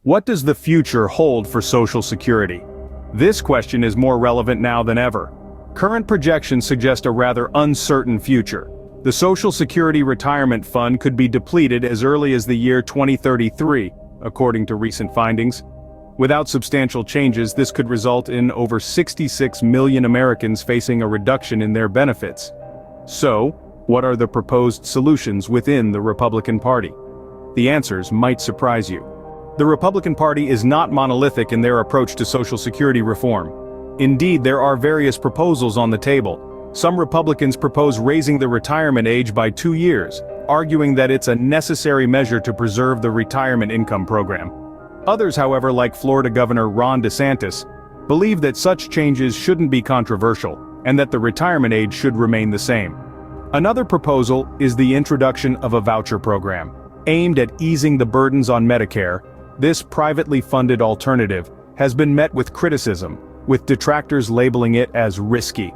What does the future hold for Social Security? This question is more relevant now than ever. Current projections suggest a rather uncertain future. The Social Security Retirement Fund could be depleted as early as the year 2033, according to recent findings. Without substantial changes, this could result in over 66 million Americans facing a reduction in their benefits. So, what are the proposed solutions within the Republican Party? The answers might surprise you. The Republican Party is not monolithic in their approach to Social Security reform. Indeed, there are various proposals on the table. Some Republicans propose raising the retirement age by 2 years, arguing that it's a necessary measure to preserve the retirement income program. Others, however, like Florida Governor Ron DeSantis, believe that such changes shouldn't be controversial, and that the retirement age should remain the same. Another proposal is the introduction of a voucher program, aimed at easing the burdens on Medicare. This privately funded alternative has been met with criticism, with detractors labeling it as risky.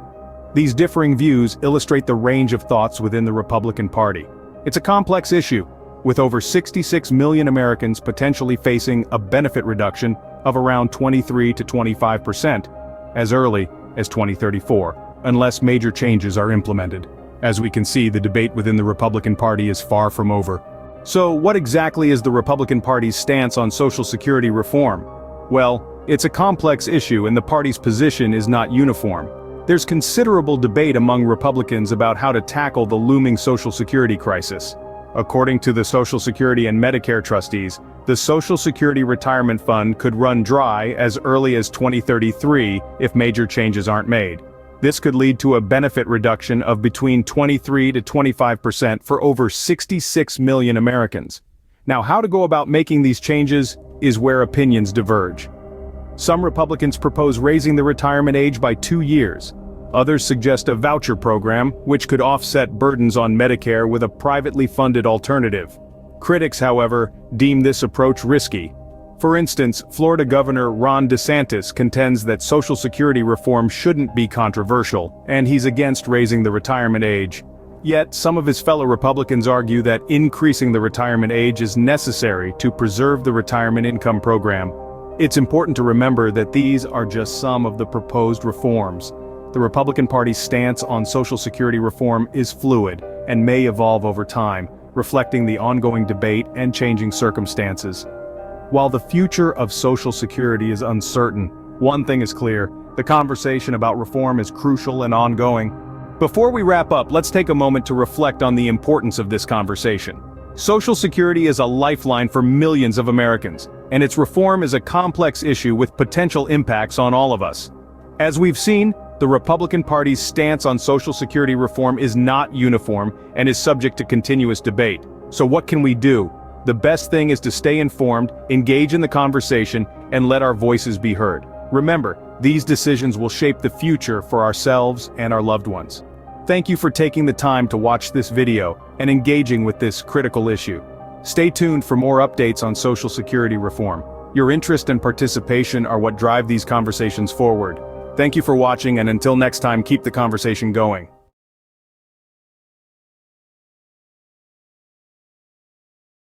These differing views illustrate the range of thoughts within the Republican Party. It's a complex issue, with over 66 million Americans potentially facing a benefit reduction of around 23 to 25% as early as 2034, unless major changes are implemented. As we can see, the debate within the Republican Party is far from over. So, what exactly is the Republican Party's stance on Social Security reform? Well, it's a complex issue and the party's position is not uniform. There's considerable debate among Republicans about how to tackle the looming Social Security crisis. According to the Social Security and Medicare trustees, the Social Security Retirement Fund could run dry as early as 2033 if major changes aren't made. This could lead to a benefit reduction of between 23 to 25% for over 66 million Americans. Now, how to go about making these changes is where opinions diverge. Some Republicans propose raising the retirement age by 2 years. Others suggest a voucher program, which could offset burdens on Medicare with a privately funded alternative. Critics, however, deem this approach risky. For instance, Florida Governor Ron DeSantis contends that Social Security reform shouldn't be controversial, and he's against raising the retirement age. Yet, some of his fellow Republicans argue that increasing the retirement age is necessary to preserve the retirement income program. It's important to remember that these are just some of the proposed reforms. The Republican Party's stance on Social Security reform is fluid and may evolve over time, reflecting the ongoing debate and changing circumstances. While the future of Social Security is uncertain, one thing is clear: the conversation about reform is crucial and ongoing. Before we wrap up, let's take a moment to reflect on the importance of this conversation. Social Security is a lifeline for millions of Americans, and its reform is a complex issue with potential impacts on all of us. As we've seen, the Republican Party's stance on Social Security reform is not uniform and is subject to continuous debate. So what can we do? The best thing is to stay informed, engage in the conversation, and let our voices be heard. Remember, these decisions will shape the future for ourselves and our loved ones. Thank you for taking the time to watch this video and engaging with this critical issue. Stay tuned for more updates on Social Security reform. Your interest and participation are what drive these conversations forward. Thank you for watching, and until next time, keep the conversation going.